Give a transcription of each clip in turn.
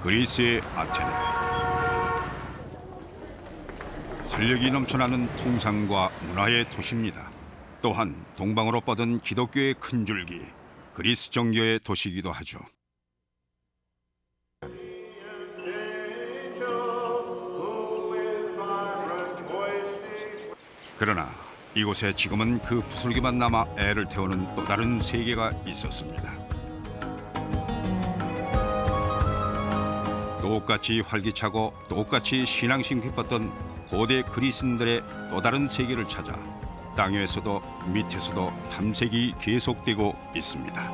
그리스의 아테네. 활력이 넘쳐나는 통상과 문화의 도시입니다. 또한 동방으로 뻗은 기독교의 큰 줄기, 그리스 정교의 도시이기도 하죠. 그러나 이곳에 지금은 그 부슬기만 남아 애를 태우는 또 다른 세계가 있었습니다. 똑같이 활기차고 똑같이 신앙심 깊었던 고대 그리스인들의 또 다른 세계를 찾아 땅 위에서도 밑에서도 탐색이 계속되고 있습니다.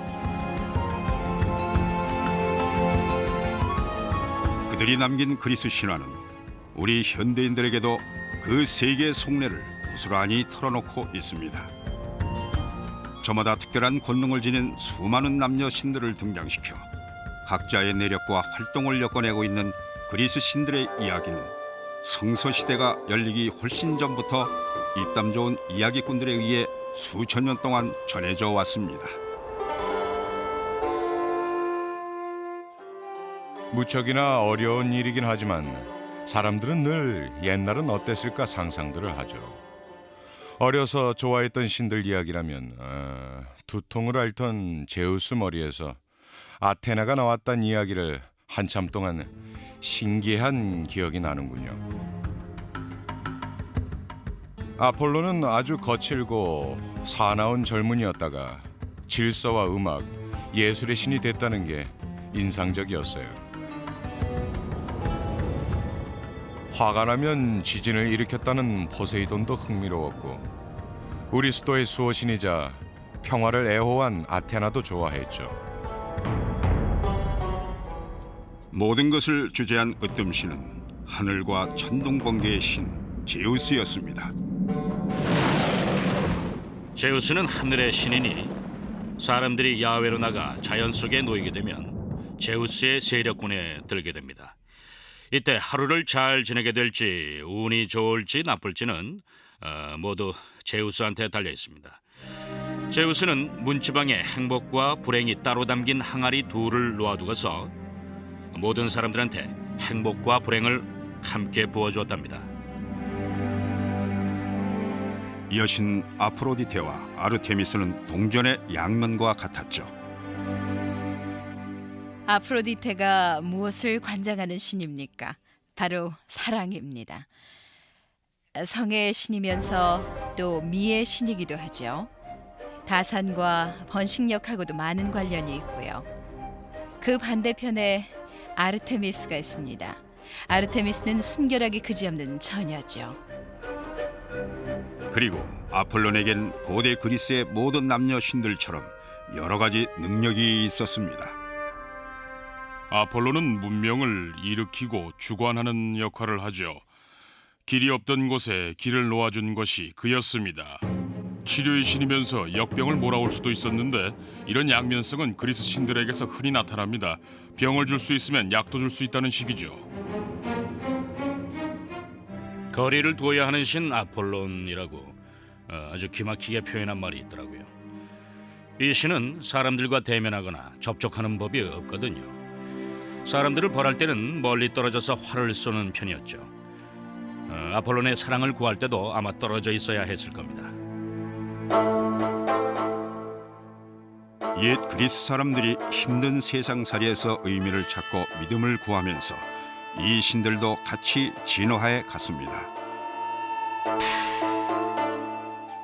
그들이 남긴 그리스 신화는 우리 현대인들에게도 그 세계의 속내를 고스란히 털어놓고 있습니다. 저마다 특별한 권능을 지닌 수많은 남녀 신들을 등장시켜 각자의 내력과 활동을 엮어내고 있는 그리스 신들의 이야기는 성서시대가 열리기 훨씬 전부터 입담 좋은 이야기꾼들에 의해 수천 년 동안 전해져 왔습니다. 무척이나 어려운 일이긴 하지만 사람들은 늘 옛날은 어땠을까 상상들을 하죠. 어려서 좋아했던 신들 이야기라면 두통을 앓던 제우스 머리에서 아테나가 나왔다는 이야기를 한참 동안 신기한 기억이 나는군요. 아폴로는 아주 거칠고 사나운 젊은이였다가 질서와 음악, 예술의 신이 됐다는 게 인상적이었어요. 화가 나면 지진을 일으켰다는 포세이돈도 흥미로웠고 우리 수도의 수호신이자 평화를 애호한 아테나도 좋아했죠. 모든 것을 주재한 으뜸신은 하늘과 천둥 번개의 신 제우스였습니다. 제우스는 하늘의 신이니 사람들이 야외로 나가 자연 속에 놓이게 되면 제우스의 세력군에 들게 됩니다. 이때 하루를 잘 지내게 될지 운이 좋을지 나쁠지는 모두 제우스한테 달려 있습니다. 제우스는 문지방에 행복과 불행이 따로 담긴 항아리 둘을 놓아두고서 모든 사람들한테 행복과 불행을 함께 부어주었답니다. 여신 아프로디테와 아르테미스는 동전의 양면과 같았죠. 아프로디테가 무엇을 관장하는 신입니까? 바로 사랑입니다. 성의 신이면서 또 미의 신이기도 하죠. 다산과 번식력하고도 많은 관련이 있고요. 그 반대편에 아르테미스가 있습니다. 아르테미스는 순결하기 그지없는 처녀죠. 그리고 아폴론에겐 고대 그리스의 모든 남녀 신들처럼 여러 가지 능력이 있었습니다. 아폴로는 문명을 일으키고 주관하는 역할을 하죠. 길이 없던 곳에 길을 놓아준 것이 그였습니다. 치료의 신이면서 역병을 몰아올 수도 있었는데 이런 양면성은 그리스 신들에게서 흔히 나타납니다. 병을 줄 수 있으면 약도 줄 수 있다는 식이죠. 거리를 두어야 하는 신 아폴론이라고 아주 기막히게 표현한 말이 있더라고요. 이 신은 사람들과 대면하거나 접촉하는 법이 없거든요. 사람들을 벌할 때는 멀리 떨어져서 활을 쏘는 편이었죠. 아폴론의 사랑을 구할 때도 아마 떨어져 있어야 했을 겁니다. 옛 그리스 사람들이 힘든 세상살이에서 의미를 찾고 믿음을 구하면서 이 신들도 같이 진화해 갔습니다.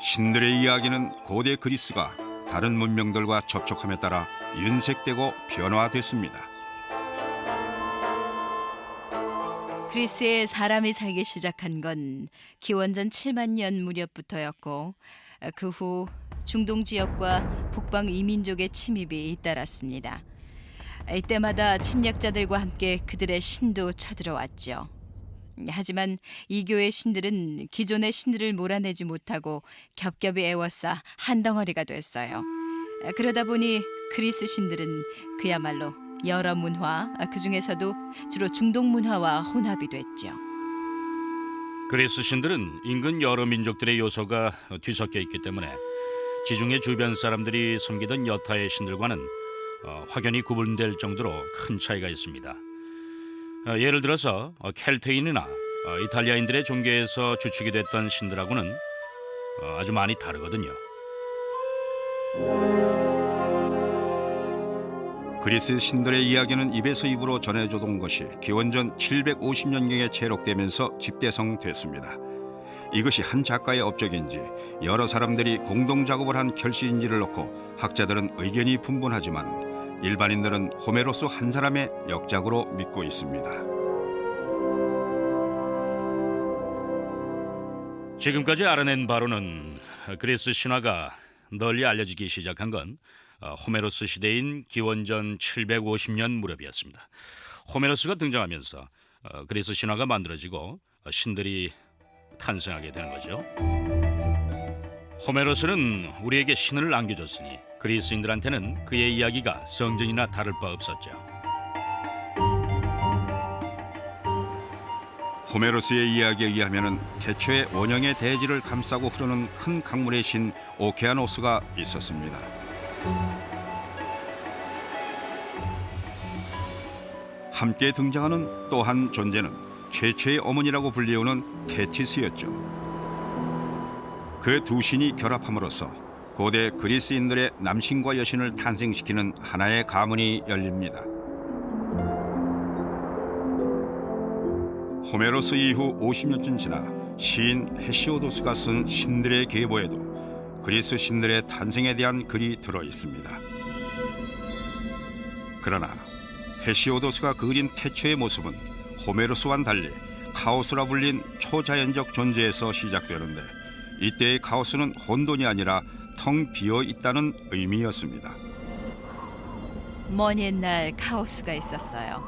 신들의 이야기는 고대 그리스가 다른 문명들과 접촉함에 따라 윤색되고 변화됐습니다. 그리스에 사람이 살기 시작한 건 기원전 7만 년 무렵부터였고 그 후 중동 지역과 북방 이민족의 침입이 잇따랐습니다. 이때마다 침략자들과 함께 그들의 신도 쳐들어왔죠. 하지만 이교의 신들은 기존의 신들을 몰아내지 못하고 겹겹이 애워싸 한 덩어리가 됐어요. 그러다 보니 그리스 신들은 그야말로 여러 문화, 그중에서도 주로 중동 문화와 혼합이 됐죠. 그리스 신들은 인근 여러 민족들의 요소가 뒤섞여 있기 때문에 지중해 주변 사람들이 섬기던 여타의 신들과는 확연히 구분될 정도로 큰 차이가 있습니다. 예를 들어서 켈트인이나 이탈리아인들의 종교에서 주축이 됐던 신들하고는 아주 많이 다르거든요. 그리스 신들의 이야기는 입에서 입으로 전해져온 것이 기원전 750년경에 채록되면서 집대성됐습니다. 이것이 한 작가의 업적인지 여러 사람들이 공동 작업을 한 결실인지를 놓고 학자들은 의견이 분분하지만 일반인들은 호메로스 한 사람의 역작으로 믿고 있습니다. 지금까지 알아낸 바로는 그리스 신화가 널리 알려지기 시작한 건 호메로스 시대인 기원전 750년 무렵이었습니다. 호메로스가 등장하면서 그리스 신화가 만들어지고 신들이 탄생하게 되는 거죠. 호메로스는 우리에게 신을 안겨줬으니 그리스인들한테는 그의 이야기가 성전이나 다를 바 없었죠. 호메로스의 이야기에 의하면 태초에 원형의 대지를 감싸고 흐르는 큰 강물의 신 오케아노스가 있었습니다. 함께 등장하는 또 한 존재는 최초의 어머니라고 불리우는 테티스였죠. 그 두 신이 결합함으로써 고대 그리스인들의 남신과 여신을 탄생시키는 하나의 가문이 열립니다. 호메로스 이후 50년쯤 지나 시인 헤시오도스가 쓴 신들의 계보에도 그리스 신들의 탄생에 대한 글이 들어 있습니다. 그러나 헤시오도스가 그린 태초의 모습은 호메로스와는 달리 카오스라 불린 초자연적 존재에서 시작되는데 이때의 카오스는 혼돈이 아니라 텅 비어 있다는 의미였습니다. 먼 옛날 카오스가 있었어요.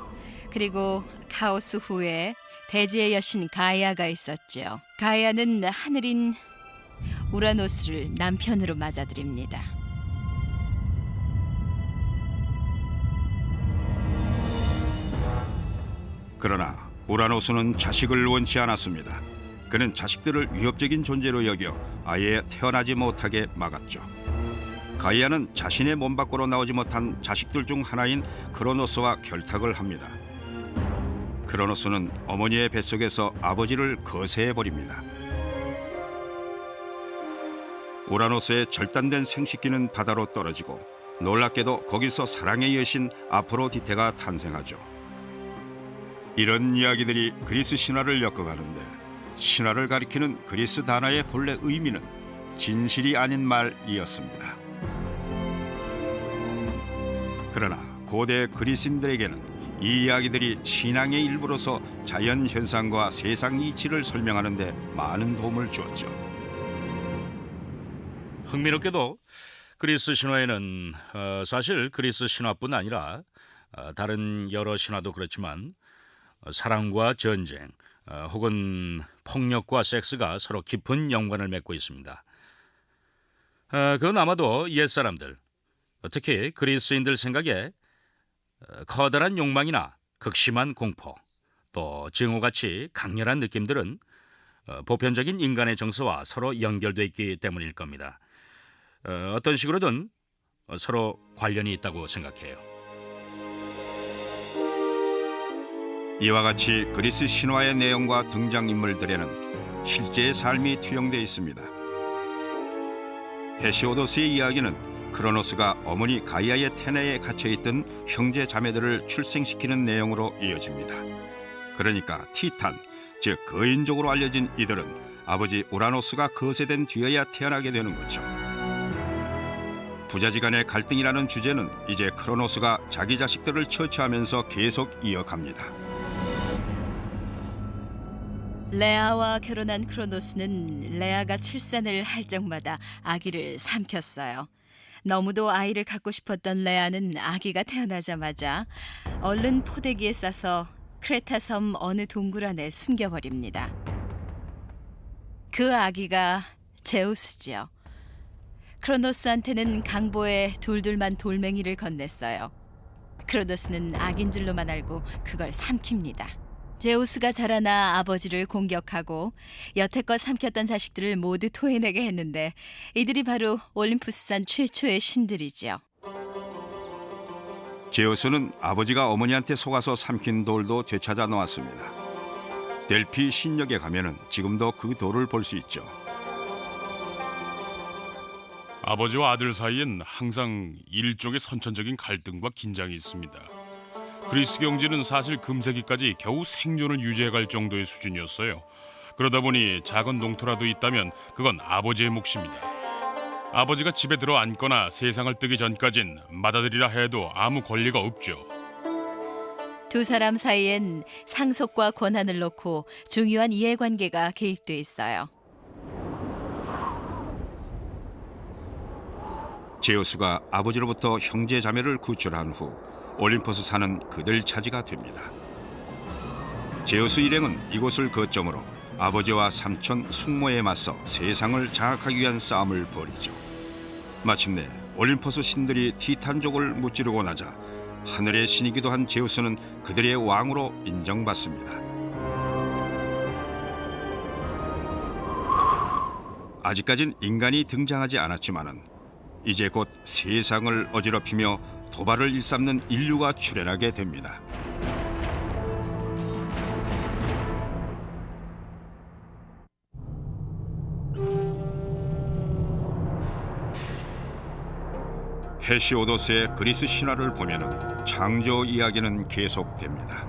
그리고 카오스 후에 대지의 여신 가이아가 있었죠. 가이아는 하늘인 우라노스를 남편으로 맞아들입니다. 그러나 우라노스는 자식을 원치 않았습니다. 그는 자식들을 위협적인 존재로 여겨 아예 태어나지 못하게 막았죠. 가이아는 자신의 몸 밖으로 나오지 못한 자식들 중 하나인 크로노스와 결탁을 합니다. 크로노스는 어머니의 뱃속에서 아버지를 거세해버립니다. 우라노스의 절단된 생식기는 바다로 떨어지고 놀랍게도 거기서 사랑의 여신 아프로디테가 탄생하죠. 이런 이야기들이 그리스 신화를 엮어가는데 신화를 가리키는 그리스 단어의 본래 의미는 진실이 아닌 말이었습니다. 그러나 고대 그리스인들에게는 이 이야기들이 신앙의 일부로서 자연 현상과 세상 이치를 설명하는 데 많은 도움을 주었죠. 흥미롭게도 그리스 신화에는 사실 그리스 신화뿐 아니라 다른 여러 신화도 그렇지만 사랑과 전쟁 혹은 폭력과 섹스가 서로 깊은 연관을 맺고 있습니다. 그건 아마도 옛사람들, 특히 그리스인들 생각에 커다란 욕망이나 극심한 공포, 또 증오같이 강렬한 느낌들은 보편적인 인간의 정서와 서로 연결돼 있기 때문일 겁니다. 어떤 식으로든 서로 관련이 있다고 생각해요. 이와 같이 그리스 신화의 내용과 등장인물들에는 실제의 삶이 투영되어 있습니다. 헤시오도스의 이야기는 크로노스가 어머니 가이아의 태내에 갇혀있던 형제 자매들을 출생시키는 내용으로 이어집니다. 그러니까 티탄, 즉 거인족으로 알려진 이들은 아버지 우라노스가 거세된 뒤에야 태어나게 되는 거죠. 부자지간의 갈등이라는 주제는 이제 크로노스가 자기 자식들을 처치하면서 계속 이어갑니다. 레아와 결혼한 크로노스는 레아가 출산을 할 적마다 아기를 삼켰어요. 너무도 아이를 갖고 싶었던 레아는 아기가 태어나자마자 얼른 포대기에 싸서 크레타 섬 어느 동굴 안에 숨겨버립니다. 그 아기가 제우스지요. 크로노스한테는 강보에 둘둘만 돌멩이를 건넸어요. 크로노스는 악인 줄로만 알고 그걸 삼킵니다. 제우스가 자라나 아버지를 공격하고 여태껏 삼켰던 자식들을 모두 토해내게 했는데 이들이 바로 올림푸스산 최초의 신들이죠. 제우스는 아버지가 어머니한테 속아서 삼킨 돌도 되찾아 놓았습니다. 델피 신역에 가면은 지금도 그 돌을 볼 수 있죠. 아버지와 아들 사이엔 항상 일종의 선천적인 갈등과 긴장이 있습니다. 그리스 경제는 사실 금세기까지 겨우 생존을 유지해갈 정도의 수준이었어요. 그러다 보니 작은 농토라도 있다면 그건 아버지의 몫입니다. 아버지가 집에 들어 앉거나 세상을 뜨기 전까진 맏아들이라 해도 아무 권리가 없죠. 두 사람 사이엔 상속과 권한을 놓고 중요한 이해관계가 개입돼 있어요. 제우스가 아버지로부터 형제 자매를 구출한 후 올림포스 산은 그들 차지가 됩니다. 제우스 일행은 이곳을 거점으로 아버지와 삼촌 숙모에 맞서 세상을 장악하기 위한 싸움을 벌이죠. 마침내 올림포스 신들이 티탄족을 무찌르고 나자 하늘의 신이기도 한 제우스는 그들의 왕으로 인정받습니다. 아직까진 인간이 등장하지 않았지만은 이제 곧 세상을 어지럽히며 도발을 일삼는 인류가 출현하게 됩니다. 헤시오도스의 그리스 신화를 보면은 창조 이야기는 계속됩니다.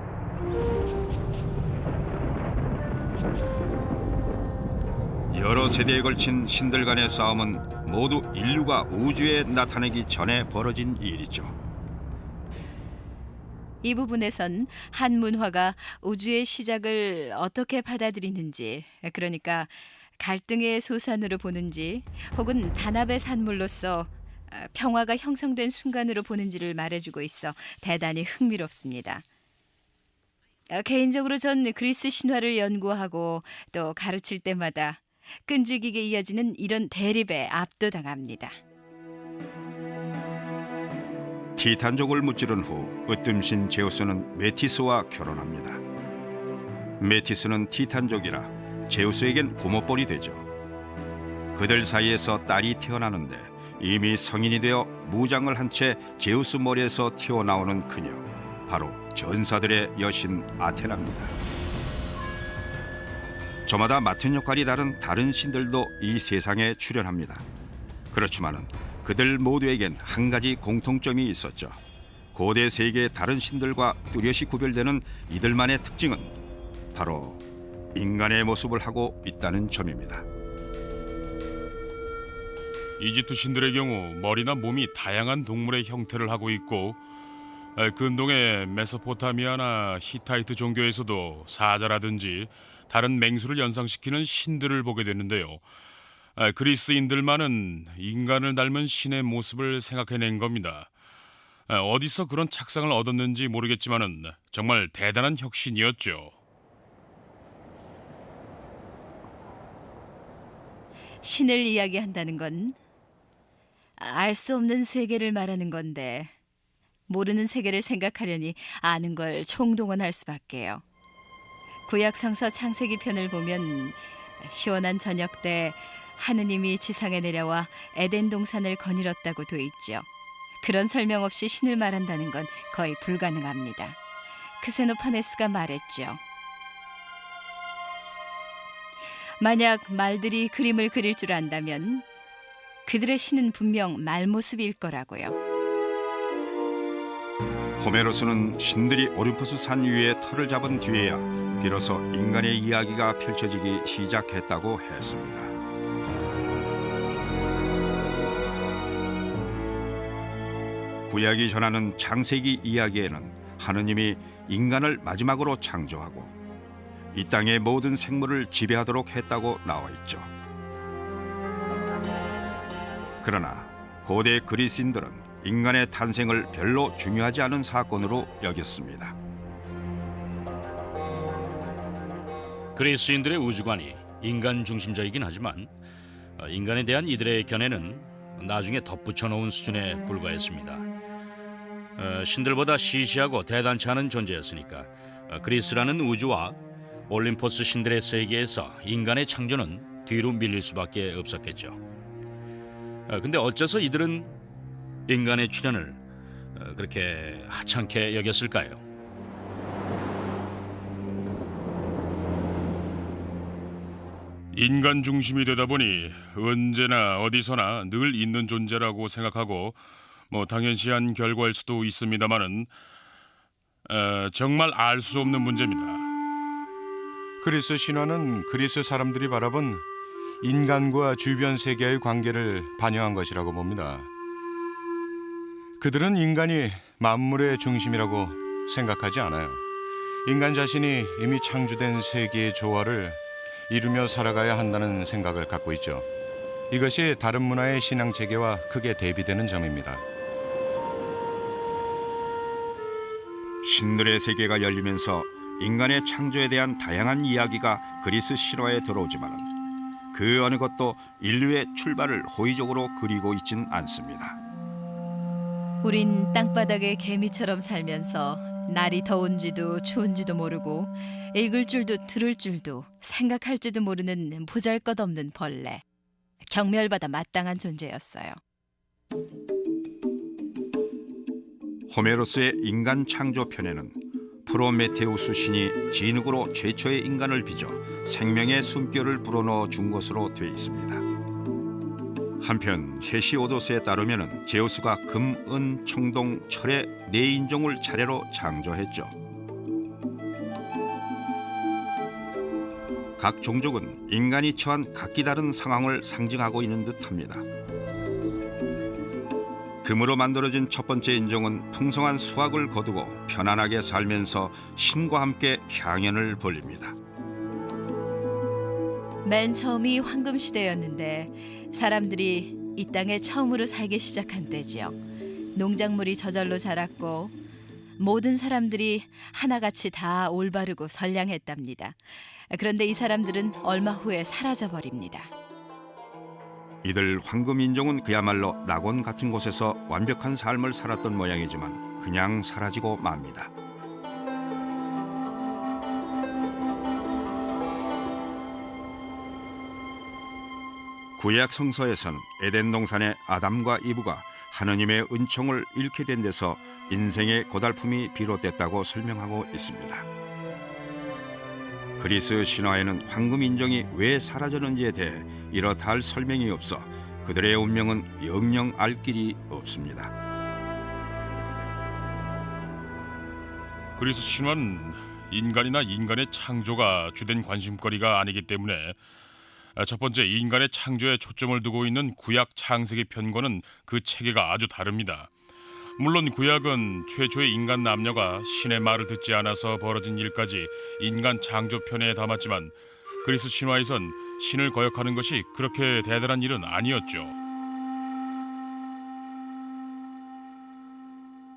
여러 세대에 걸친 신들 간의 싸움은 모두 인류가 우주에 나타나기 전에 벌어진 일이죠. 이 부분에선 한 문화가 우주의 시작을 어떻게 받아들이는지, 그러니까 갈등의 소산으로 보는지 혹은 단합의 산물로서 평화가 형성된 순간으로 보는지를 말해주고 있어 대단히 흥미롭습니다. 개인적으로 전 그리스 신화를 연구하고 또 가르칠 때마다 끈질기게 이어지는 이런 대립에 압도당합니다. 티탄족을 무찌른 후 으뜸신 제우스는 메티스와 결혼합니다. 메티스는 티탄족이라 제우스에겐 고모뻘이 되죠. 그들 사이에서 딸이 태어나는데 이미 성인이 되어 무장을 한 채 제우스 머리에서 튀어나오는 그녀, 바로 전사들의 여신 아테나입니다. 저마다 맡은 역할이 다른 신들도 이 세상에 출현합니다. 그렇지만은 그들 모두에겐 한 가지 공통점이 있었죠. 고대 세계의 다른 신들과 뚜렷이 구별되는 이들만의 특징은 바로 인간의 모습을 하고 있다는 점입니다. 이집트 신들의 경우 머리나 몸이 다양한 동물의 형태를 하고 있고, 근동의 메소포타미아나 히타이트 종교에서도 사자라든지 다른 맹수를 연상시키는 신들을 보게 되는데요. 그리스인들만은 인간을 닮은 신의 모습을 생각해낸 겁니다. 어디서 그런 착상을 얻었는지 모르겠지만은 정말 대단한 혁신이었죠. 신을 이야기한다는 건 알 수 없는 세계를 말하는 건데 모르는 세계를 생각하려니 아는 걸 총동원할 수밖에요. 구약 성서 창세기 편을 보면 시원한 저녁 때 하느님이 지상에 내려와 에덴 동산을 거닐었다고 돼 있죠. 그런 설명 없이 신을 말한다는 건 거의 불가능합니다. 크세노파네스가 말했죠. 만약 말들이 그림을 그릴 줄 안다면 그들의 신은 분명 말 모습일 거라고요. 호메로스는 신들이 올림푸스 산 위에 터를 잡은 뒤에야 비로소 인간의 이야기가 펼쳐지기 시작했다고 했습니다. 구약이 전하는 창세기 이야기에는 하느님이 인간을 마지막으로 창조하고 이 땅의 모든 생물을 지배하도록 했다고 나와 있죠. 그러나 고대 그리스인들은 인간의 탄생을 별로 중요하지 않은 사건으로 여겼습니다. 그리스인들의 우주관이 인간 중심적이긴 하지만 인간에 대한 이들의 견해는 나중에 덧붙여 놓은 수준에 불과했습니다. 신들보다 시시하고 대단치 않은 존재였으니까 그리스라는 우주와 올림포스 신들의 세계에서 인간의 창조는 뒤로 밀릴 수밖에 없었겠죠. 근데 어째서 이들은 인간의 출현을 그렇게 하찮게 여겼을까요? 인간 중심이 되다 보니 언제나 어디서나 늘 있는 존재라고 생각하고 당연시한 결과일 수도 있습니다만은 정말 알 수 없는 문제입니다. 그리스 신화는 그리스 사람들이 바라본 인간과 주변 세계의 관계를 반영한 것이라고 봅니다. 그들은 인간이 만물의 중심이라고 생각하지 않아요. 인간 자신이 이미 창조된 세계의 조화를 이루며 살아가야 한다는 생각을 갖고 있죠. 이것이 다른 문화의 신앙 체계와 크게 대비되는 점입니다. 신들의 세계가 열리면서 인간의 창조에 대한 다양한 이야기가 그리스 신화에 들어오지만 그 어느 것도 인류의 출발을 호의적으로 그리고 있진 않습니다. 우린 땅바닥에 개미처럼 살면서 날이 더운지도 추운지도 모르고 읽을 줄도 들을 줄도 생각할지도 모르는 보잘것없는 벌레. 경멸받아 마땅한 존재였어요. 호메로스의 인간 창조편에는 프로메테우스 신이 진흙으로 최초의 인간을 빚어 생명의 숨결을 불어넣어 준 것으로 되어 있습니다. 한편 헤시오도스에 따르면 제우스가 금, 은, 청동, 철의 네 인종을 차례로 창조했죠. 각 종족은 인간이 처한 각기 다른 상황을 상징하고 있는 듯합니다. 금으로 만들어진 첫 번째 인종은 풍성한 수확을 거두고 편안하게 살면서 신과 함께 향연을 벌립니다. 맨 처음이 황금 시대였는데 사람들이 이 땅에 처음으로 살기 시작한 때지요. 농작물이 저절로 자랐고 모든 사람들이 하나같이 다 올바르고 선량했답니다. 그런데 이 사람들은 얼마 후에 사라져 버립니다. 이들 황금 인종은 그야말로 낙원 같은 곳에서 완벽한 삶을 살았던 모양이지만 그냥 사라지고 맙니다. 구약 성서에서는 에덴 동산의 아담과 이브가 하느님의 은총을 잃게 된 데서 인생의 고달픔이 비롯됐다고 설명하고 있습니다. 그리스 신화에는 황금 인종이 왜 사라졌는지에 대해 이렇다 할 설명이 없어 그들의 운명은 영영 알 길이 없습니다. 그리스 신화는 인간이나 인간의 창조가 주된 관심거리가 아니기 때문에 첫 번째 인간의 창조에 초점을 두고 있는 구약 창세기 편과는 그 체계가 아주 다릅니다. 물론 구약은 최초의 인간 남녀가 신의 말을 듣지 않아서 벌어진 일까지 인간 창조편에 담았지만 그리스 신화에선 신을 거역하는 것이 그렇게 대단한 일은 아니었죠.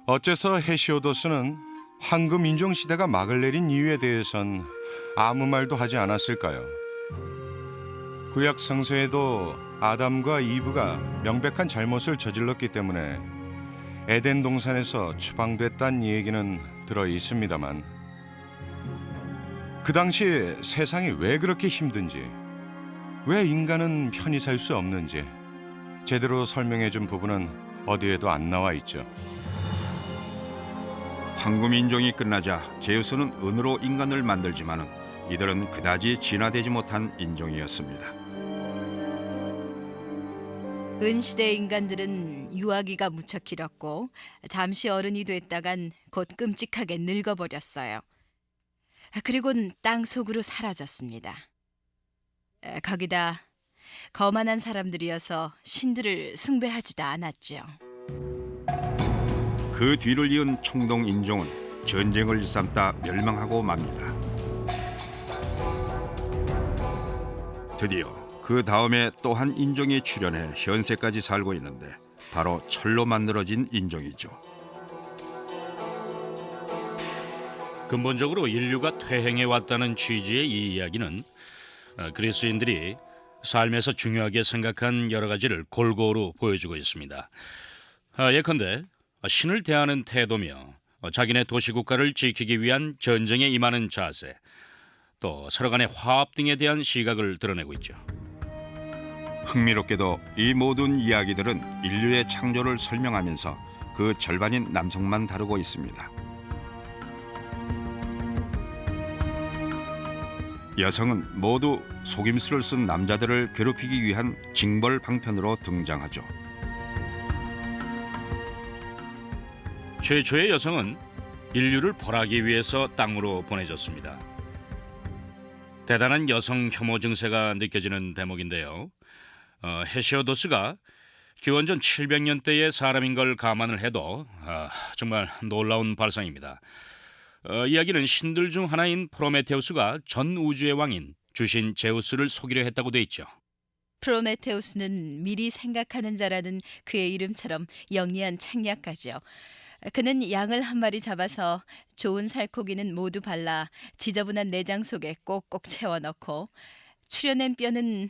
어째서 헤시오도스는 황금 인종 시대가 막을 내린 이유에 대해선 아무 말도 하지 않았을까요? 구약 성서에도 아담과 이브가 명백한 잘못을 저질렀기 때문에 에덴 동산에서 추방됐다는 얘기는 들어 있습니다만 그 당시 세상이 왜 그렇게 힘든지, 왜 인간은 편히 살 수 없는지 제대로 설명해 준 부분은 어디에도 안 나와 있죠. 황금 인종이 끝나자 제우스는 은으로 인간을 만들지만은 이들은 그다지 진화되지 못한 인종이었습니다. 은시대 인간들은 유아기가 무척 길었고 잠시 어른이 됐다간 곧 끔찍하게 늙어버렸어요. 그리고는 땅 속으로 사라졌습니다. 거기다 거만한 사람들이어서 신들을 숭배하지도 않았죠. 그 뒤를 이은 청동 인종은 전쟁을 일삼다 멸망하고 맙니다. 드디어 그 다음에 또 한 인종이 출현해 현세까지 살고 있는데 바로 철로 만들어진 인종이죠. 근본적으로 인류가 퇴행해 왔다는 취지의 이 이야기는 그리스인들이 삶에서 중요하게 생각한 여러 가지를 골고루 보여주고 있습니다. 예컨대 신을 대하는 태도며 자기네 도시국가를 지키기 위한 전쟁에 임하는 자세, 또 서로 간의 화합 등에 대한 시각을 드러내고 있죠. 흥미롭게도 이 모든 이야기들은 인류의 창조를 설명하면서 그 절반인 남성만 다루고 있습니다. 여성은 모두 속임수를 쓴 남자들을 괴롭히기 위한 징벌 방편으로 등장하죠. 최초의 여성은 인류를 벌하기 위해서 땅으로 보내졌습니다. 대단한 여성 혐오 증세가 느껴지는 대목인데요. 헤시오도스가 기원전 700년대의 사람인 걸 감안을 해도 정말 놀라운 발상입니다. 이야기는 신들 중 하나인 프로메테우스가 전 우주의 왕인 주신 제우스를 속이려 했다고 돼 있죠. 프로메테우스는 미리 생각하는 자라는 그의 이름처럼 영리한 책략가죠. 그는 양을 한 마리 잡아서 좋은 살코기는 모두 발라 지저분한 내장 속에 꼭꼭 채워넣고 추려낸 뼈는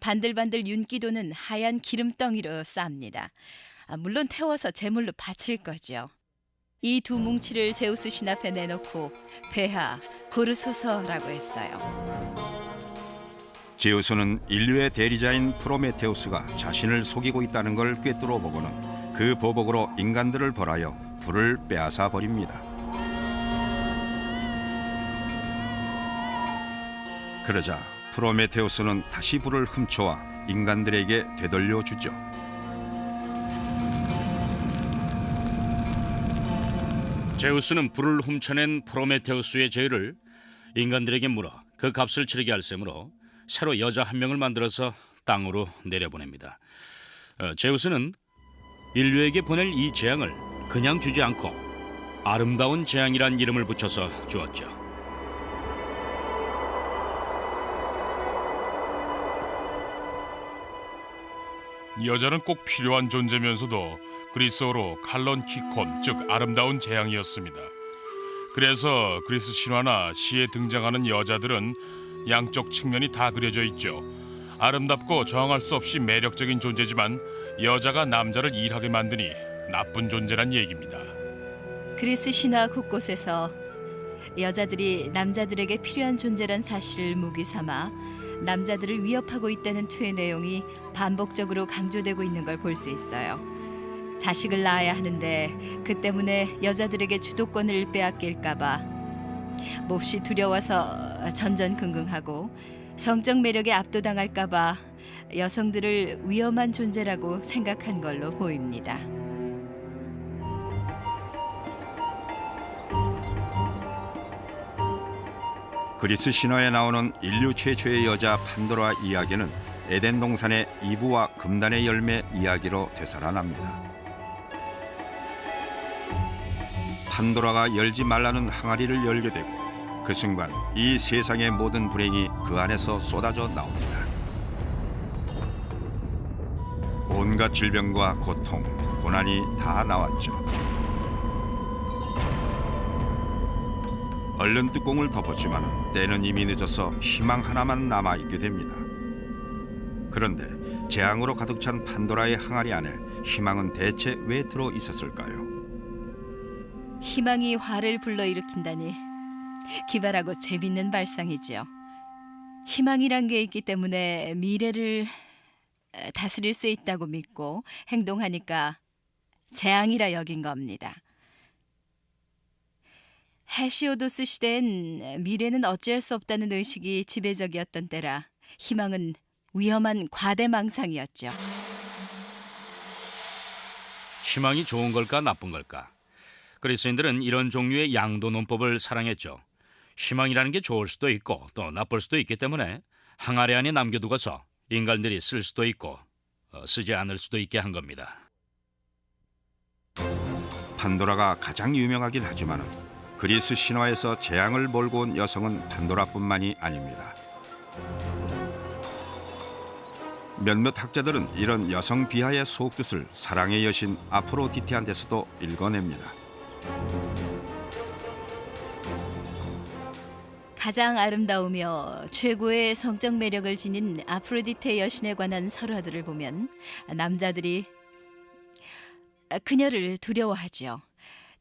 반들반들 윤기도는 하얀 기름덩이로 쌉니다. 물론 태워서 제물로 바칠 거죠. 이 두 뭉치를 제우스 신 앞에 내놓고 폐하 고르소서라고 했어요. 제우스는 인류의 대리자인 프로메테우스가 자신을 속이고 있다는 걸 꿰뚫어 보고는 그 보복으로 인간들을 벌하여 불을 빼앗아 버립니다. 그러자 프로메테우스는 다시 불을 훔쳐와 인간들에게 되돌려 주죠. 제우스는 불을 훔쳐낸 프로메테우스의 죄를 인간들에게 물어 그 값을 치르게 할 셈으로 새로 여자 한 명을 만들어서 땅으로 내려보냅니다. 제우스는 인류에게 보낼 이 재앙을 그냥 주지 않고 아름다운 재앙이란 이름을 붙여서 주었죠. 여자는 꼭 필요한 존재면서도 그리스어로 칼론키콘, 즉 아름다운 재앙이었습니다. 그래서 그리스 신화나 시에 등장하는 여자들은 양쪽 측면이 다 그려져 있죠. 아름답고 저항할 수 없이 매력적인 존재지만 여자가 남자를 일하게 만드니 나쁜 존재란 얘기입니다. 그리스 신화 곳곳에서 여자들이 남자들에게 필요한 존재란 사실을 무기 삼아 남자들을 위협하고 있다는 투의 내용이 반복적으로 강조되고 있는 걸 볼 수 있어요. 자식을 낳아야 하는데 그 때문에 여자들에게 주도권을 빼앗길까 봐 몹시 두려워서 전전긍긍하고 성적 매력에 압도당할까 봐 여성들을 위험한 존재라고 생각한 걸로 보입니다. 그리스 신화에 나오는 인류 최초의 여자 판도라 이야기는 에덴 동산의 이브와 금단의 열매 이야기로 되살아납니다. 판도라가 열지 말라는 항아리를 열게 되고 그 순간 이 세상의 모든 불행이 그 안에서 쏟아져 나옵니다. 온갖 질병과 고통, 고난이 다 나왔죠. 얼른 뚜껑을 덮었지만 때는 이미 늦어서 희망 하나만 남아있게 됩니다. 그런데 재앙으로 가득 찬 판도라의 항아리 안에 희망은 대체 왜 들어 있었을까요? 희망이 화를 불러일으킨다니 기발하고 재밌는 발상이지요. 희망이란 게 있기 때문에 미래를 다스릴 수 있다고 믿고 행동하니까 재앙이라 여긴 겁니다. 헤시오도스 시대엔 미래는 어찌할 수 없다는 의식이 지배적이었던 때라 희망은 위험한 과대망상이었죠. 희망이 좋은 걸까 나쁜 걸까? 그리스인들은 이런 종류의 양도 논법을 사랑했죠. 희망이라는 게 좋을 수도 있고 또 나쁠 수도 있기 때문에 항아리 안에 남겨두고서 인간들이 쓸 수도 있고 쓰지 않을 수도 있게 한 겁니다. 판도라가 가장 유명하긴 하지만 그리스 신화에서 재앙을 몰고 온 여성은 판도라뿐만이 아닙니다. 몇몇 학자들은 이런 여성 비하의 속뜻을 사랑의 여신 아프로디테한테서도 읽어냅니다. 가장 아름다우며 최고의 성적 매력을 지닌 아프로디테 여신에 관한 설화들을 보면 남자들이 그녀를 두려워하죠.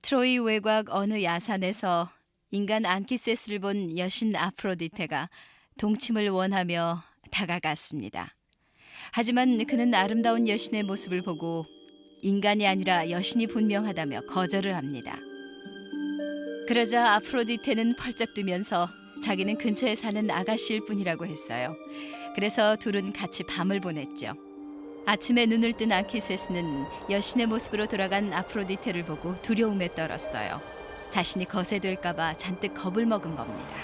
트로이 외곽 어느 야산에서 인간 안키세스를 본 여신 아프로디테가 동침을 원하며 다가갔습니다. 하지만 그는 아름다운 여신의 모습을 보고 인간이 아니라 여신이 분명하다며 거절을 합니다. 그러자 아프로디테는 펄쩍 뜨면서 자기는 근처에 사는 아가씨일 뿐이라고 했어요. 그래서 둘은 같이 밤을 보냈죠. 아침에 눈을 뜬 아키세스는 여신의 모습으로 돌아간 아프로디테를 보고 두려움에 떨었어요. 자신이 거세될까 봐 잔뜩 겁을 먹은 겁니다.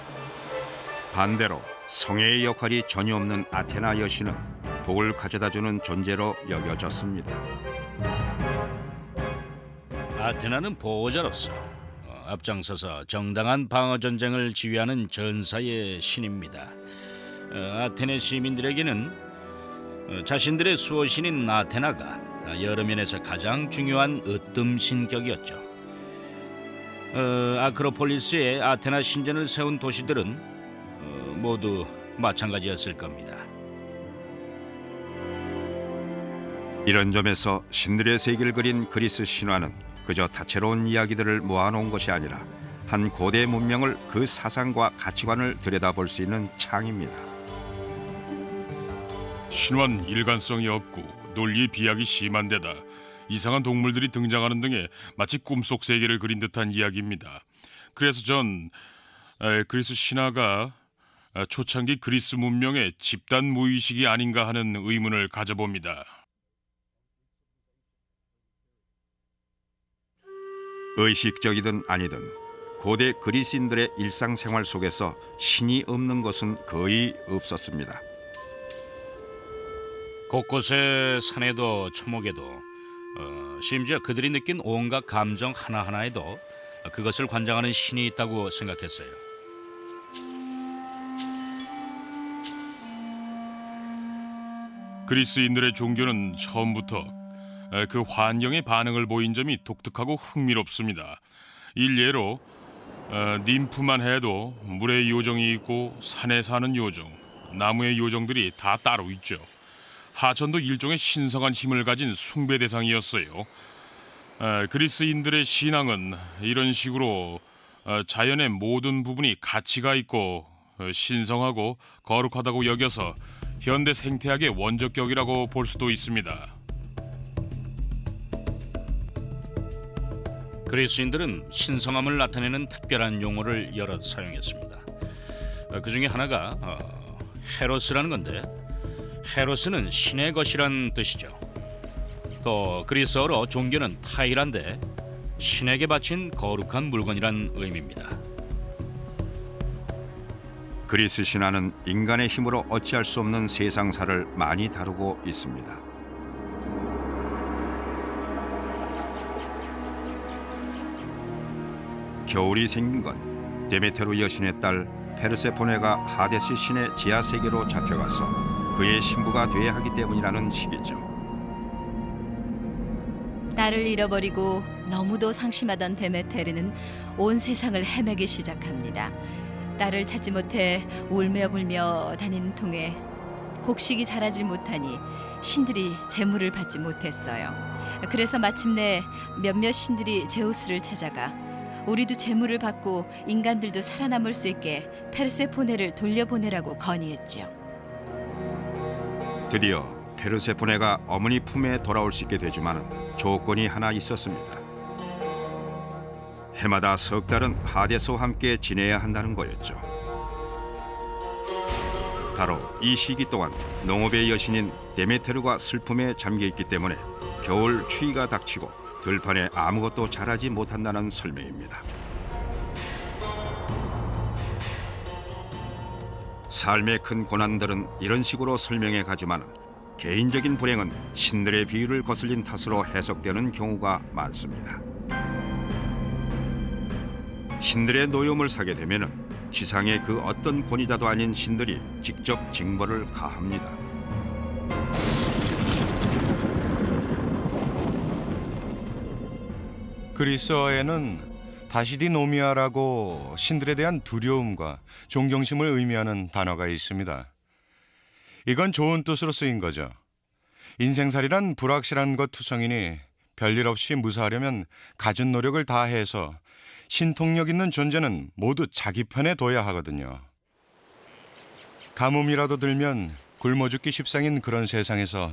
반대로 성애의 역할이 전혀 없는 아테나 여신은 복을 가져다주는 존재로 여겨졌습니다. 아테나는 보호자로서 앞장서서 정당한 방어 전쟁을 지휘하는 전사의 신입니다. 아테네 시민들에게는 자신들의 수호신인 아테나가 여러 면에서 가장 중요한 으뜸 신격이었죠. 아크로폴리스에 아테나 신전을 세운 도시들은 모두 마찬가지였을 겁니다. 이런 점에서 신들의 세계를 그린 그리스 신화는 그저 다채로운 이야기들을 모아놓은 것이 아니라 한 고대 문명을 그 사상과 가치관을 들여다볼 수 있는 창입니다. 신화는 일관성이 없고 논리 비약이 심한 데다 이상한 동물들이 등장하는 등의 마치 꿈속 세계를 그린 듯한 이야기입니다. 그래서 전 그리스 신화가 초창기 그리스 문명의 집단 무의식이 아닌가 하는 의문을 가져봅니다. 의식적이든 아니든 고대 그리스인들의 일상생활 속에서 신이 없는 것은 거의 없었습니다. 곳곳에 산에도 초목에도 심지어 그들이 느낀 온갖 감정 하나하나에도 그것을 관장하는 신이 있다고 생각했어요. 그리스인들의 종교는 처음부터 그 환경에 반응을 보인 점이 독특하고 흥미롭습니다. 일례로 ним프만 해도 물의 요정이 있고 산에 사는 요정, 나무의 요정들이 다 따로 있죠. 하천도 일종의 신성한 힘을 가진 숭배 대상이었어요. 그리스인들의 신앙은 이런 식으로 자연의 모든 부분이 가치가 있고 신성하고 거룩하다고 여겨서 현대 생태학의 원조격이라고 볼 수도 있습니다. 그리스인들은 신성함을 나타내는 특별한 용어를 여러 사용했습니다. 그 중에 하나가 헤로스라는 건데, 헤로스는 신의 것이란 뜻이죠. 또 그리스어로 종교는 타이란데 신에게 바친 거룩한 물건이란 의미입니다. 그리스 신화는 인간의 힘으로 어찌할 수 없는 세상사를 많이 다루고 있습니다. 겨울이 생긴 건 데메테르 여신의 딸 페르세포네가 하데스 신의 지하 세계로 잡혀가서 그의 신부가 돼야 하기 때문이라는 시기죠. 딸을 잃어버리고 너무도 상심하던 데메테르는 온 세상을 헤매기 시작합니다. 딸을 찾지 못해 울며 불며 다닌 통에 곡식이 자라지 못하니 신들이 제물을 받지 못했어요. 그래서 마침내 몇몇 신들이 제우스를 찾아가 우리도 제물을 받고 인간들도 살아남을 수 있게 페르세포네를 돌려보내라고 건의했죠. 드디어 페르세포네가 어머니 품에 돌아올 수 있게 되지만 조건이 하나 있었습니다. 해마다 석 달은 하데스와 함께 지내야 한다는 거였죠. 바로 이 시기 동안 농업의 여신인 데메테르가 슬픔에 잠겨있기 때문에 겨울 추위가 닥치고 들판에 아무것도 자라지 못한다는 설명입니다. 삶의 큰 고난들은 이런 식으로 설명해 가지만 개인적인 불행은 신들의 비유를 거슬린 탓으로 해석되는 경우가 많습니다. 신들의 노여움을 사게 되면 지상의 그 어떤 권위자도 아닌 신들이 직접 징벌을 가합니다. 그리스어에는 다시디노미아라고 신들에 대한 두려움과 존경심을 의미하는 단어가 있습니다. 이건 좋은 뜻으로 쓰인 거죠. 인생살이란 불확실한 것 투성이니 별일 없이 무사하려면 갖은 노력을 다해서 신통력 있는 존재는 모두 자기 편에 둬야 하거든요. 가뭄이라도 들면 굶어 죽기 십상인 그런 세상에서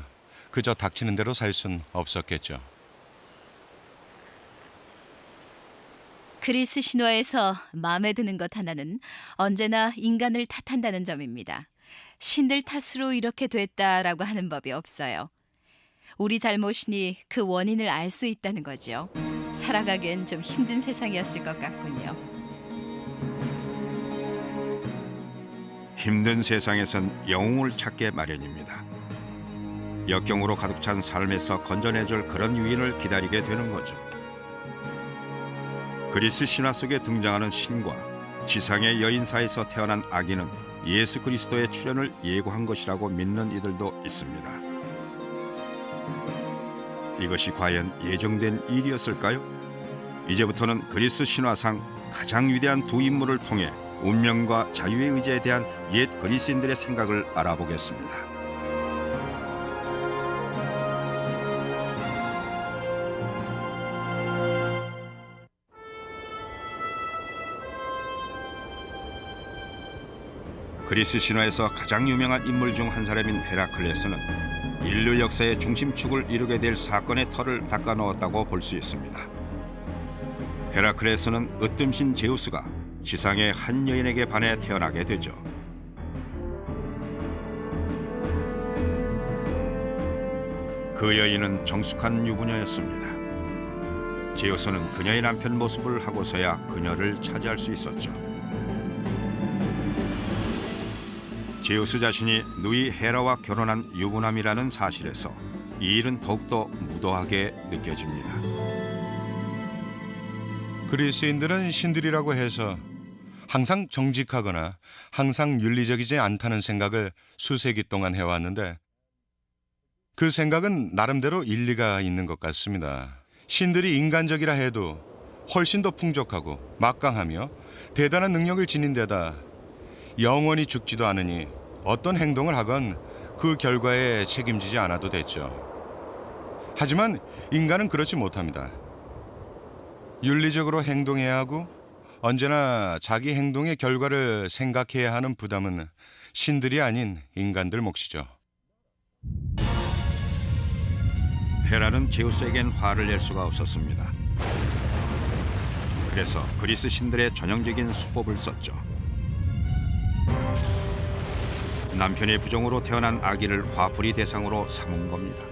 그저 닥치는 대로 살 순 없었겠죠. 그리스 신화에서 마음에 드는 것 하나는 언제나 인간을 탓한다는 점입니다. 신들 탓으로 이렇게 됐다라고 하는 법이 없어요. 우리 잘못이니 그 원인을 알 수 있다는 거죠. 살아가기엔 좀 힘든 세상이었을 것 같군요. 힘든 세상에선 영웅을 찾게 마련입니다. 역경으로 가득 찬 삶에서 건져내줄 그런 위인을 기다리게 되는 거죠. 그리스 신화 속에 등장하는 신과 지상의 여인사에서 태어난 아기는 예수 그리스도의 출현을 예고한 것이라고 믿는 이들도 있습니다. 이것이 과연 예정된 일이었을까요? 이제부터는 그리스 신화상 가장 위대한 두 인물을 통해 운명과 자유의 의지에 대한 옛 그리스인들의 생각을 알아보겠습니다. 그리스 신화에서 가장 유명한 인물 중 한 사람인 헤라클레스는 인류 역사의 중심축을 이루게 될 사건의 털을 닦아 넣었다고 볼 수 있습니다. 헤라클레스는 으뜸신 제우스가 지상의 한 여인에게 반해 태어나게 되죠. 그 여인은 정숙한 유부녀였습니다. 제우스는 그녀의 남편 모습을 하고서야 그녀를 차지할 수 있었죠. 제우스 자신이 누이 헤라와 결혼한 유부남이라는 사실에서 이 일은 더욱더 무도하게 느껴집니다. 그리스인들은 신들이라고 해서 항상 정직하거나 항상 윤리적이지 않다는 생각을 수세기 동안 해왔는데 그 생각은 나름대로 일리가 있는 것 같습니다. 신들이 인간적이라 해도 훨씬 더 풍족하고 막강하며 대단한 능력을 지닌 데다 영원히 죽지도 않으니 어떤 행동을 하건 그 결과에 책임지지 않아도 됐죠. 하지만 인간은 그렇지 못합니다. 윤리적으로 행동해야 하고 언제나 자기 행동의 결과를 생각해야 하는 부담은 신들이 아닌 인간들 몫이죠. 헤라는 제우스에겐 화를 낼 수가 없었습니다. 그래서 그리스 신들의 전형적인 수법을 썼죠. 남편의 부정으로 태어난 아기를 화풀이 대상으로 삼은 겁니다.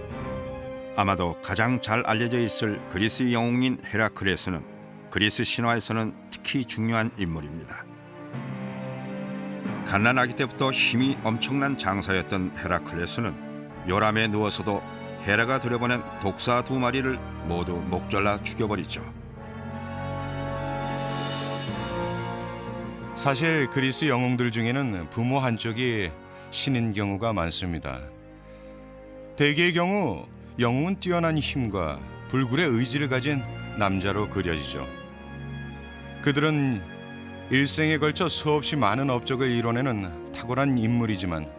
아마도 가장 잘 알려져 있을 그리스 영웅인 헤라클레스는 그리스 신화에서는 특히 중요한 인물입니다. 갓난아기 때부터 힘이 엄청난 장사였던 헤라클레스는 요람에 누워서도 헤라가 들여보낸 독사 2마리를 모두 목졸라 죽여버리죠. 사실 그리스 영웅들 중에는 부모 한쪽이 신인 경우가 많습니다. 대개의 경우 영웅은 뛰어난 힘과 불굴의 의지를 가진 남자로 그려지죠. 그들은 일생에 걸쳐 수없이 많은 업적을 이뤄내는 탁월한 인물이지만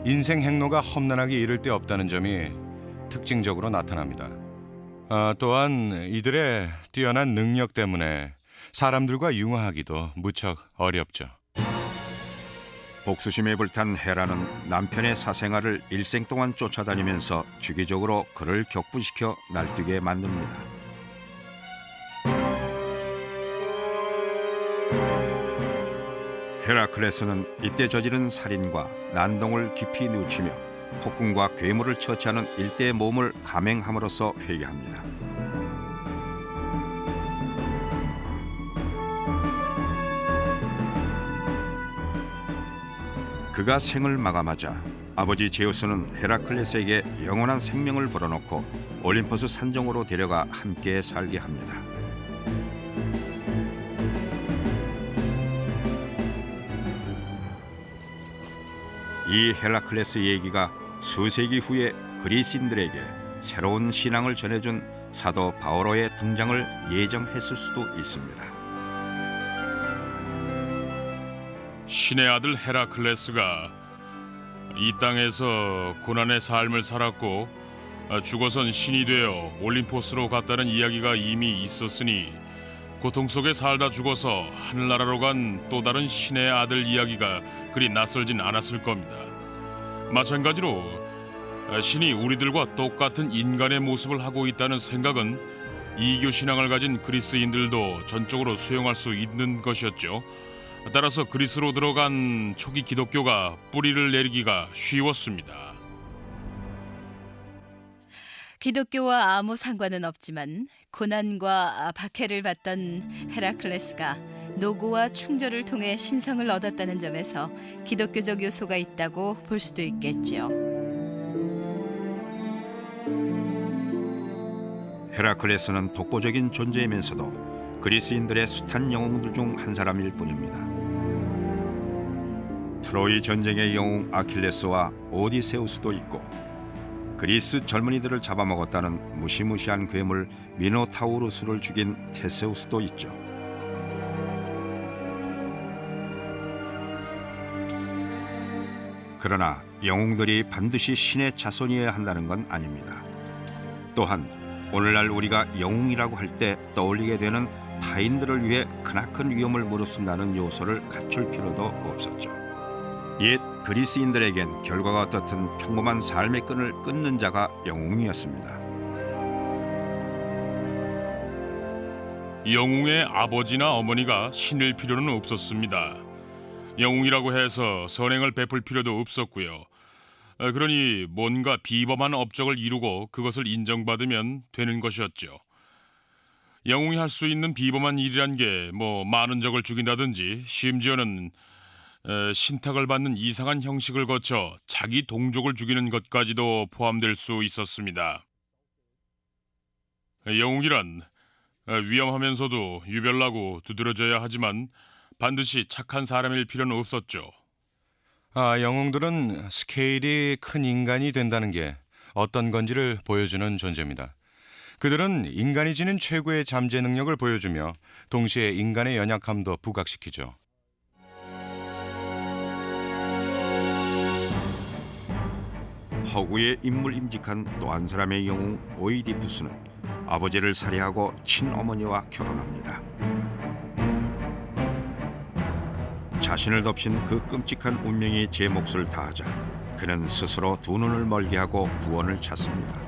인생 행로가 험난하게 이를 데 없다는 점이 특징적으로 나타납니다. 또한 이들의 뛰어난 능력 때문에 사람들과 융화하기도 무척 어렵죠. 복수심에 불탄 헤라는 남편의 사생활을 일생 동안 쫓아다니면서 주기적으로 그를 격분시켜 날뛰게 만듭니다. 헤라클레스는 이때 저지른 살인과 난동을 깊이 뉘우치며 폭군과 괴물을 처치하는 일대의 모험을 감행함으로써 회개합니다. 그가 생을 마감하자 아버지 제우스는 헤라클레스에게 영원한 생명을 불어넣고 올림포스 산정으로 데려가 함께 살게 합니다. 이 헤라클레스 얘기가 수세기 후에 그리스인들에게 새로운 신앙을 전해준 사도 바오로의 등장을 예정했을 수도 있습니다. 신의 아들 헤라클레스가 이 땅에서 고난의 삶을 살았고 죽어선 신이 되어 올림포스로 갔다는 이야기가 이미 있었으니 고통 속에 살다 죽어서 하늘나라로 간 또 다른 신의 아들 이야기가 그리 낯설진 않았을 겁니다. 마찬가지로 신이 우리들과 똑같은 인간의 모습을 하고 있다는 생각은 이교 신앙을 가진 그리스인들도 전적으로 수용할 수 있는 것이었죠. 따라서 그리스로 들어간 초기 기독교가 뿌리를 내리기가 쉬웠습니다. 기독교와 아무 상관은 없지만 고난과 박해를 받던 헤라클레스가 노고와 충절을 통해 신성을 얻었다는 점에서 기독교적 요소가 있다고 볼 수도 있겠죠. 헤라클레스는 독보적인 존재이면서도 그리스인들의 숱한 영웅들 중 한 사람일 뿐입니다. 트로이 전쟁의 영웅 아킬레스와 오디세우스도 있고 그리스 젊은이들을 잡아먹었다는 무시무시한 괴물 미노타우루스를 죽인 테세우스도 있죠. 그러나 영웅들이 반드시 신의 자손이어야 한다는 건 아닙니다. 또한 오늘날 우리가 영웅이라고 할 때 떠올리게 되는 타인들을 위해 크나큰 위험을 무릅쓴다는 요소를 갖출 필요도 없었죠. 옛 그리스인들에겐 결과가 어떻든 평범한 삶의 끈을 끊는 자가 영웅이었습니다. 영웅의 아버지나 어머니가 신일 필요는 없었습니다. 영웅이라고 해서 선행을 베풀 필요도 없었고요. 그러니 뭔가 비범한 업적을 이루고 그것을 인정받으면 되는 것이었죠. 영웅이 할 수 있는 비범한 일이란 게 많은 적을 죽인다든지 심지어는 신탁을 받는 이상한 형식을 거쳐 자기 동족을 죽이는 것까지도 포함될 수 있었습니다. 영웅이란 위험하면서도 유별나고 두드러져야 하지만 반드시 착한 사람일 필요는 없었죠. 영웅들은 스케일이 큰 인간이 된다는 게 어떤 건지를 보여주는 존재입니다. 그들은 인간이 지닌 최고의 잠재 능력을 보여주며 동시에 인간의 연약함도 부각시키죠. 허구의 인물임직한 또 한 사람의 영웅 오이디푸스는 아버지를 살해하고 친어머니와 결혼합니다. 자신을 덮친 그 끔찍한 운명이 제 몫을 다하자 그는 스스로 두 눈을 멀게 하고 구원을 찾습니다.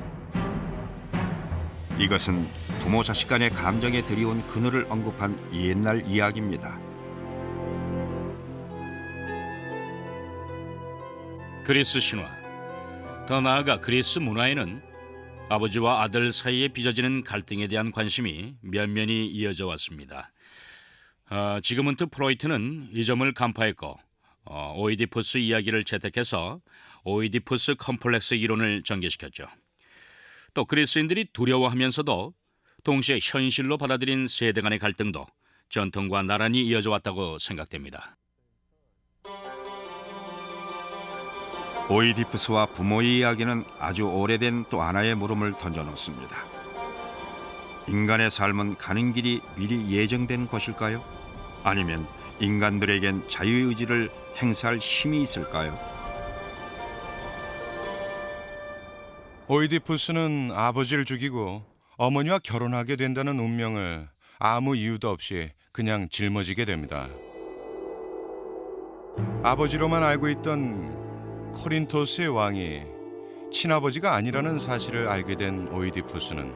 이것은 부모 자식 간의 감정에 드리운 그늘을 언급한 옛날 이야기입니다. 그리스 신화, 더 나아가 그리스 문화에는 아버지와 아들 사이에 빚어지는 갈등에 대한 관심이 면면이 이어져 왔습니다. 지그문트 프로이트는 이 점을 간파했고 오이디푸스 이야기를 채택해서 오이디푸스 컴플렉스 이론을 전개시켰죠. 또 그리스인들이 두려워하면서도 동시에 현실로 받아들인 세대 간의 갈등도 전통과 나란히 이어져 왔다고 생각됩니다. 오이디푸스와 부모의 이야기는 아주 오래된 또 하나의 물음을 던져놓습니다. 인간의 삶은 가는 길이 미리 예정된 것일까요? 아니면 인간들에겐 자유의지를 행사할 힘이 있을까요? 오이디푸스는 아버지를 죽이고 어머니와 결혼하게 된다는 운명을 아무 이유도 없이 그냥 짊어지게 됩니다. 아버지로만 알고 있던 코린토스의 왕이 친아버지가 아니라는 사실을 알게 된 오이디푸스는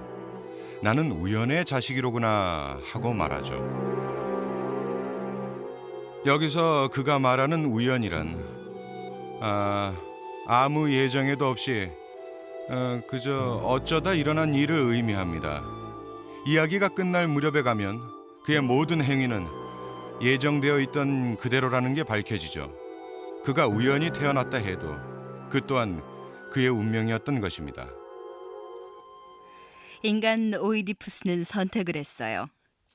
나는 우연의 자식이로구나 하고 말하죠. 여기서 그가 말하는 우연이란 아무 예정에도 없이 그저 어쩌다 일어난 일을 의미합니다. 이야기가 끝날 무렵에 가면 그의 모든 행위는 예정되어 있던 그대로라는 게 밝혀지죠. 그가 우연히 태어났다 해도 그 또한 그의 운명이었던 것입니다. 인간 오이디푸스는 선택을 했어요.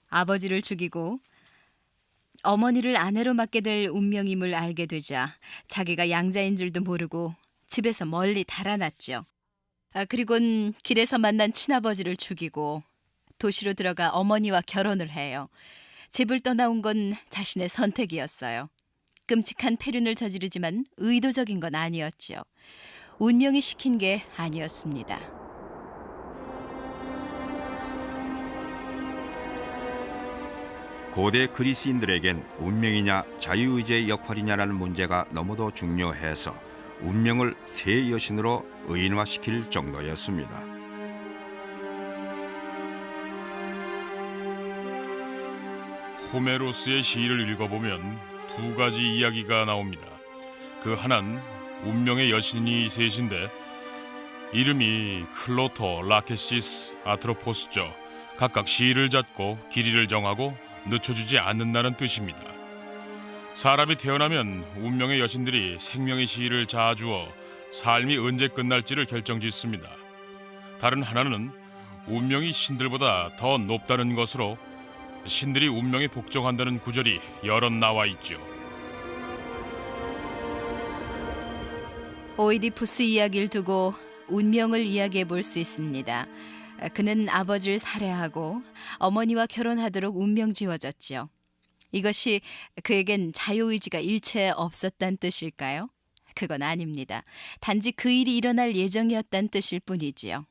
아버지를 죽이고 어머니를 아내로 맡게 될 운명임을 알게 되자 자기가 양자인 줄도 모르고 집에서 멀리 달아났죠. 그리고는 길에서 만난 친아버지를 죽이고 도시로 들어가 어머니와 결혼을 해요. 집을 떠나온 건 자신의 선택이었어요. 끔찍한 폐륜을 저지르지만 의도적인 건 아니었죠. 운명이 시킨 게 아니었습니다. 고대 그리스인들에겐 운명이냐 자유의지의 역할이냐라는 문제가 너무도 중요해서 운명을 새 여신으로 의인화시킬 정도였습니다. 호메로스의 시를 읽어보면 두 가지 이야기가 나옵니다. 그 하나는 운명의 여신이 셋인데 이름이 클로토, 라케시스, 아트로포스죠. 각각 시를 잣고 길이를 정하고 늦춰주지 않는다는 뜻입니다. 사람이 태어나면 운명의 여신들이 생명의 시를 자아주어 삶이 언제 끝날지를 결정짓습니다. 다른 하나는 운명이 신들보다 더 높다는 것으로 신들이 운명에 복종한다는 구절이 여러 나와 있죠. 오이디푸스 이야기를 두고 운명을 이야기해 볼 수 있습니다. 그는 아버지를 살해하고 어머니와 결혼하도록 운명 지어졌지요. 이것이 그에겐 자유의지가 일체 없었단 뜻일까요? 그건 아닙니다. 단지 그 일이 일어날 예정이었단 뜻일 뿐이지요.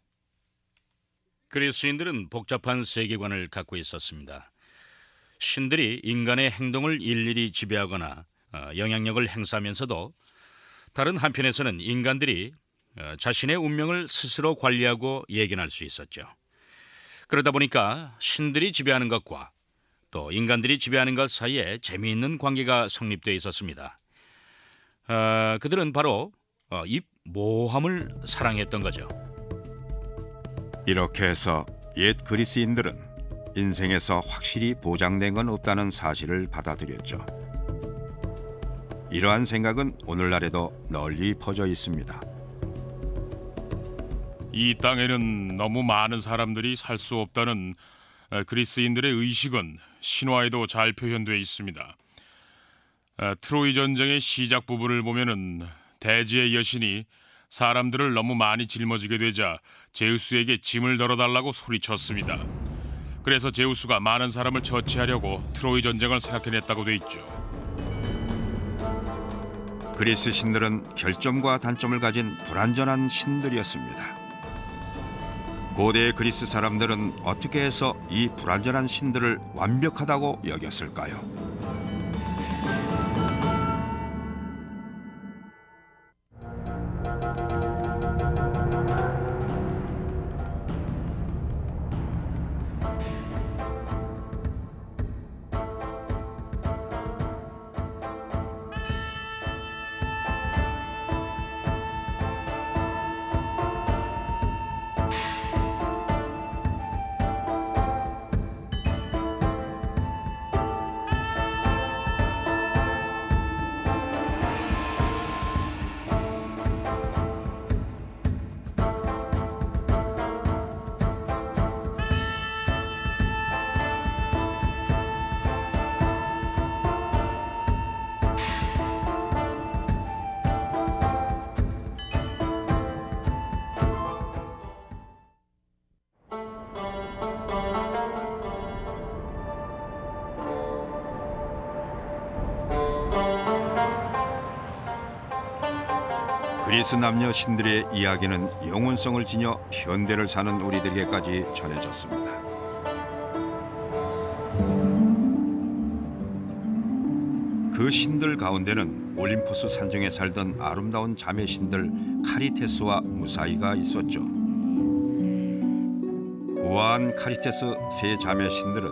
그리스인들은 복잡한 세계관을 갖고 있었습니다. 신들이 인간의 행동을 일일이 지배하거나 영향력을 행사하면서도 다른 한편에서는 인간들이 자신의 운명을 스스로 관리하고 예견할 수 있었죠. 그러다 보니까 신들이 지배하는 것과 또 인간들이 지배하는 것 사이에 재미있는 관계가 성립되어 있었습니다. 그들은 바로 이 모함을 사랑했던 거죠. 이렇게 해서 옛 그리스인들은 인생에서 확실히 보장된 건 없다는 사실을 받아들였죠. 이러한 생각은 오늘날에도 널리 퍼져 있습니다. 이 땅에는 너무 많은 사람들이 살 수 없다는 그리스인들의 의식은 신화에도 잘 표현되어 있습니다. 트로이 전쟁의 시작 부분을 보면은 대지의 여신이 사람들을 너무 많이 짊어지게 되자 제우스에게 짐을 덜어달라고 소리쳤습니다. 그래서 제우스가 많은 사람을 처치하려고 트로이 전쟁을 생각해냈다고 돼 있죠. 그리스 신들은 결점과 단점을 가진 불완전한 신들이었습니다. 고대 그리스 사람들은 어떻게 해서 이 불완전한 신들을 완벽하다고 여겼을까요? 그리스 남녀 신들의 이야기는 영혼성을 지녀 현대를 사는 우리들에게까지 전해졌습니다. 그 신들 가운데는 올림포스 산중에 살던 아름다운 자매 신들 카리테스와 무사이가 있었죠. 우아한 카리테스 세 자매 신들은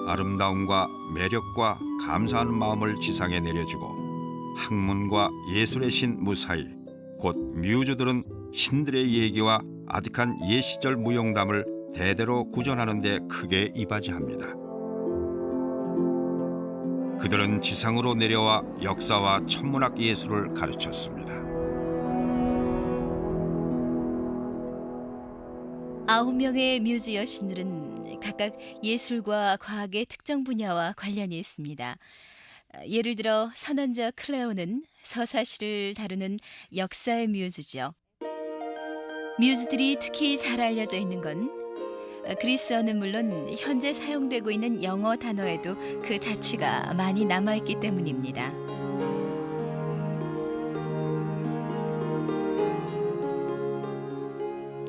아름다움과 매력과 감사하는 마음을 지상에 내려주고 학문과 예술의 신 무사이, 곧 뮤즈들은 신들의 얘기와 아득한 옛 시절 무용담을 대대로 구전하는 데 크게 이바지합니다. 그들은 지상으로 내려와 역사와 천문학 예술을 가르쳤습니다. 9명의 뮤즈 여신들은 각각 예술과 과학의 특정 분야와 관련이 있습니다. 예를 들어 선원자 클레오는 서사시를 다루는 역사의 뮤즈죠. 뮤즈들이 특히 잘 알려져 있는 건 그리스어는 물론 현재 사용되고 있는 영어 단어에도 그 자취가 많이 남아있기 때문입니다.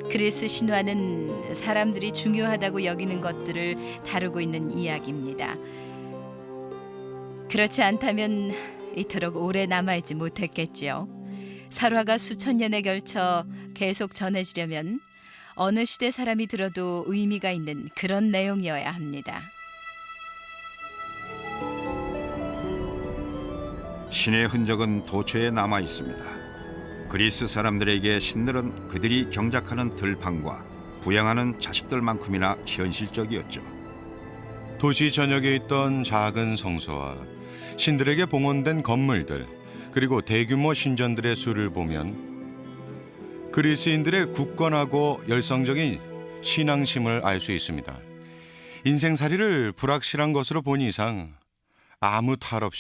그리스 신화는 사람들이 중요하다고 여기는 것들을 다루고 있는 이야기입니다. 그렇지 않다면 이토록 오래 남아있지 못했겠지요. 설화가 수천 년에 걸쳐 계속 전해지려면 어느 시대 사람이 들어도 의미가 있는 그런 내용이어야 합니다. 신의 흔적은 도처에 남아 있습니다. 그리스 사람들에게 신들은 그들이 경작하는 들판과 부양하는 자식들만큼이나 현실적이었죠. 도시 전역에 있던 작은 성소와 신들에게 봉헌된 건물들, 그리고 대규모 신전들의 수를 보면 그리스인들의 굳건하고 열성적인 신앙심을 알 수 있습니다. 인생살이를 불확실한 것으로 본 이상 아무 탈 없이